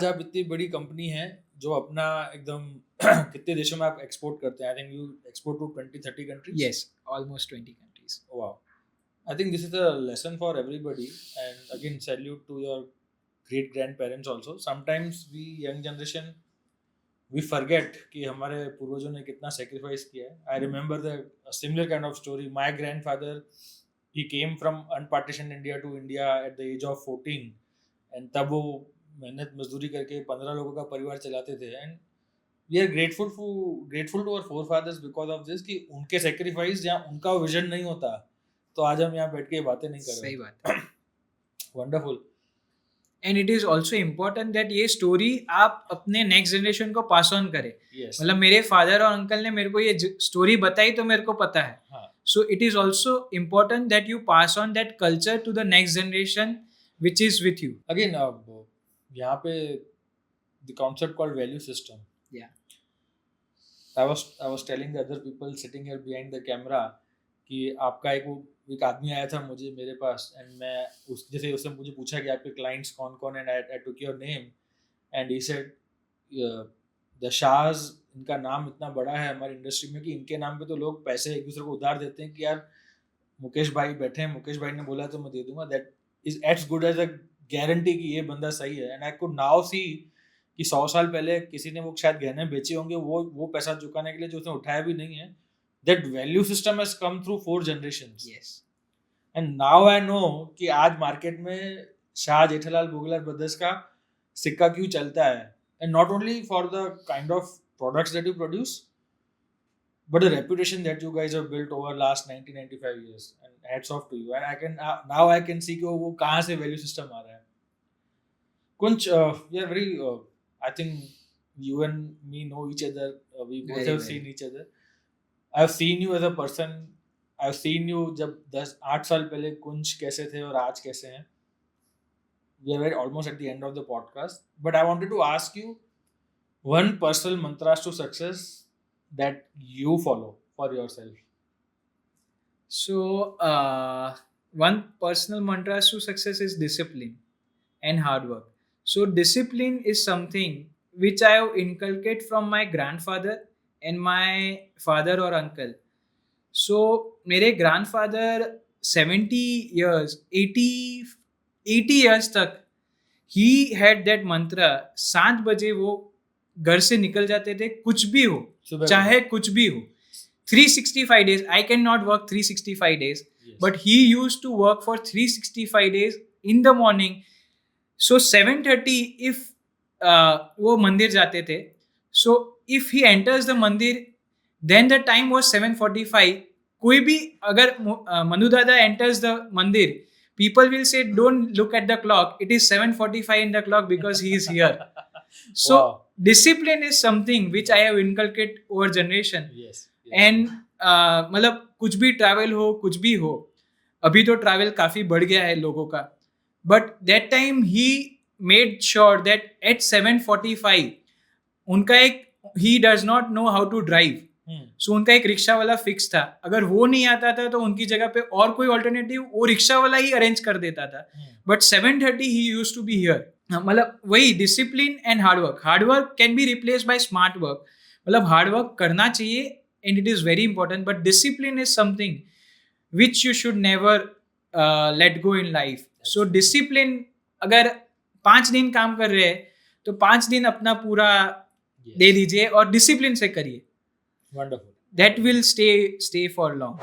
आप इतनी बड़ी कंपनी है जो अपना एकदम कितने देशों में आप एक्सपोर्ट करते हैं? I think you export to 20-30 countries. yes, almost 20 countries. Wow. I think this is a lesson for everybody, and again salute to your great grandparents also. Sometimes we young generation we forget कि हमारे पूर्वजों ने कितना sacrifice किया है. I remember a similar kind of story. My grandfather, he came from unpartitioned India to India at the age of 14, and तब वो मेहनत मजदूरी करके 15 लोगों का परिवार चलाते थे. And we are grateful to our forefathers because of this कि उनके sacrifice जहाँ उनका विजन नहीं होता तो आज हम यहाँ बैठ के बातें नहीं कर रहे. सही बात है. Wonderful. And it is also important that ये स्टोरी आप अपने नेक्स्ट जनरेशन को पास ऑन करें. Yes. मतलब मेरे फादर और अंकल ने मेरे को ये स्टोरी बताई तो मेरे को पता है. So it is also important that you pass on that culture to the next generation which is with you. Again यहाँ पे the concept called value system. Yeah. I was telling the other people sitting here behind the camera कि आपका एक आदमी आया था मेरे पास, and मैं जैसे उसने मुझे पूछा कि आपके क्लाइंट्स कौन कौन है, and I took your name and he said the Shahs, इनका नाम इतना बड़ा है हमारी इंडस्ट्री में कि इनके नाम पे तो लोग पैसे एक दूसरे को उधार देते हैं कि यार मुकेश भाई बैठे हैं, मुकेश भाई ने बोला तो मैं दे दूंगा. That is as good as a guarantee कि ये बंदा सही है. And I could now see कि 100 साल पहले किसी ने वो शायद गहने बेचे होंगे, वो पैसा चुकाने के लिए जो उसने उठाया भी नहीं है. That value system has come through 4 generations. Yes. And now I know कि आज मार्केट में शाह जेठालाल बुगला ब्रदर्स का सिक्का क्यों चलता है. And not only for the kind of products that you produce, but the reputation that you guys have built over last 90-95 years. And hats off to you. And I can see कि वो कहाँ से value system आ रहा है. Kunch, we are very, I think you and me know each other. We both have seen each other. I've seen you as a person. I've seen you जब 10-8 साल पहले कुंज कैसे थे और आज कैसे हैं. We are almost at the end of the podcast, but I wanted to ask you one personal mantra to success that you follow for yourself. So one personal mantra to success is discipline and hard work. So discipline is something which I have inculcated from my grandfather and my father or uncle. So मेरे grandfather 70 years 80 years तक he had that mantra. 7 बजे वो घर से निकल जाते थे, कुछ भी हो, चाहे कुछ भी हो. 365 days. I cannot work 365 days. Yes. But he used to work for 365 days in the morning. So 7:30 if वो मंदिर जाते थे. So if he enters the mandir, then the time was 7:45. कोई भी अगर मनु दादा enters the mandir, people will say don't look at the clock, it is 7:45 in the clock because he is here. So wow. Discipline is something which I have inculcated over generation. Yes. And मतलब कुछ भी travel हो, कुछ भी हो, अभी तो travel काफ़ी बढ़ गया है लोगों का, but that time he made sure that at 7:45 उनका एक he does not know how to drive. So उनका एक रिक्शा वाला फिक्स था. अगर वो नहीं आता था तो उनकी जगह पे और कोई ऑल्टरनेटिव वो रिक्शा वाला ही अरेंज कर देता था. But 7:30 he used to be here. मतलब वही discipline and hard work. Hard work can be replace by smart work. मतलब हार्डवर्क करना चाहिए and it is very important, but discipline is something which you should never let go in life. So discipline अगर 5 दिन काम कर रहे हैं तो 5 दिन अपना पूरा दे दीजिए और डिसिप्लिन से करिए. Wonderful. that will stay for long.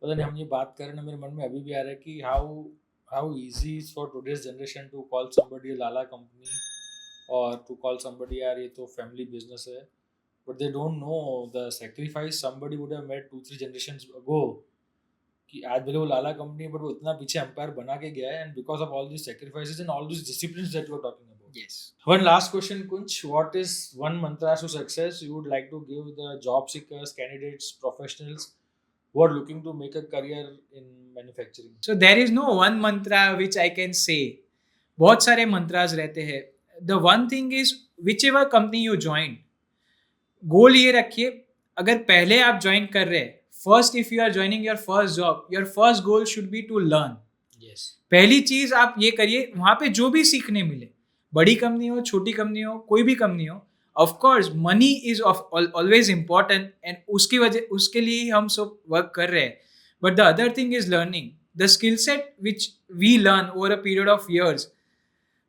पता नहीं, हम ये बात कर रहे हैं ना, मेरे मन में अभी भी आ रहा है कि how easy is for today's generation to call somebody लाला कंपनी, और टू कॉल समबडी यार ये तो फैमिली बिजनेस है, but they don't know the sacrifice somebody would have made 2-3 generations ago, कि आज भले वो लाला कंपनी है बट वो इतना पीछे एम्पायर बना के गया है, and because of all this sacrifices and all this disciplines that you are talking about. Yes. One last question, Kunch. What is one mantra to success you would like to give the job seekers, candidates, professionals who are looking to make a career in manufacturing? So there is no one mantra which I can say. बहुत सारे mantras रहते हैं. The one thing is whichever company you join, गोल ये रखिए, अगर पहले आप join कर रहे हैं, first if you are joining your first job, your first goal should be to learn. Yes. पहली चीज आप ये करिए, वहां पे जो भी सीखने मिले, बड़ी कंपनी हो, छोटी कंपनी हो, कोई भी कंपनी हो, of course money is always important, and उसके लिए ही हम सब वर्क कर रहे हैं. But the other thing is learning the skill set which we learn over a period of years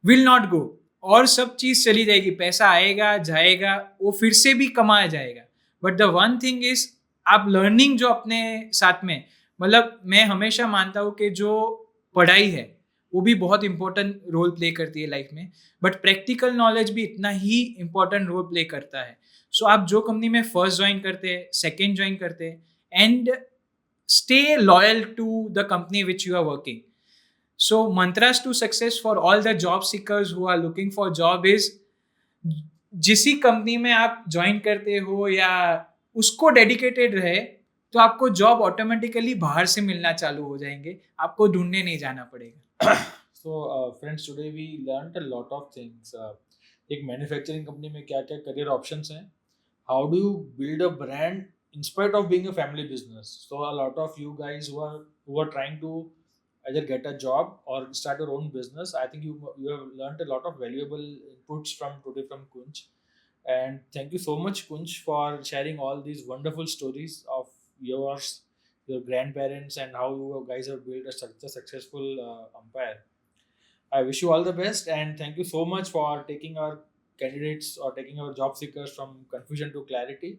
will not go. और सब चीज चली जाएगी, पैसा आएगा जाएगा, वो फिर से भी कमाया जाएगा. But the one thing is आप लर्निंग जो अपने साथ में, मतलब मैं हमेशा मानता हूँ कि जो पढ़ाई है वो भी बहुत इंपॉर्टेंट रोल प्ले करती है लाइफ में, बट प्रैक्टिकल नॉलेज भी इतना ही इंपॉर्टेंट रोल प्ले करता है. सो आप जो कंपनी में फर्स्ट ज्वाइन करते हैं, सेकेंड ज्वाइन करते हैं, and stay loyal to the company which you are working. So mantras to success for all the job seekers who are looking for job is, जिसी कंपनी में आप join करते हो या उसको डेडिकेटेड रहे, तो आपको जॉब ऑटोमेटिकली बाहर से मिलना चालू हो जाएंगे, आपको ढूंढने नहीं जाना पड़ेगा. So friends, today we learned a lot of things. एक मैन्युफैक्चरिंग कंपनी में क्या क्या करियर ऑप्शंस हैं, how do you build a brand in spite of being a family business. So a lot of you guys who are trying to either get a job or start your own business, I think you have learned a lot of valuable inputs from today from Kunj. And thank you so much, Kunj, for sharing all these wonderful stories of yours, your grandparents, and how you guys have built such a successful empire. I wish you all the best, and thank you so much for taking our candidates or taking our job seekers from confusion to clarity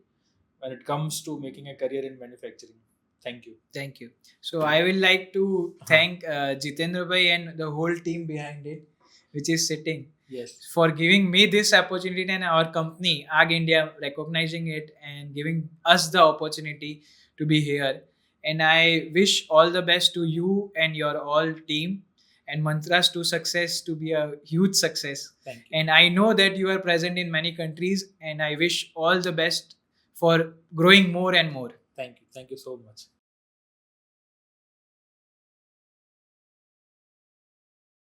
when it comes to making a career in manufacturing. Thank you. Thank you. So I will like to thank Jitendra bhai and the whole team behind it, which is sitting, Yes. for giving me this opportunity, and our company AG India recognizing it and giving us the opportunity to be here. And I wish all the best to you and your all team, and mantras to success to be a huge success. Thank you. And I know that you are present in many countries, and I wish all the best for growing more and more. Thank you. Thank you so much.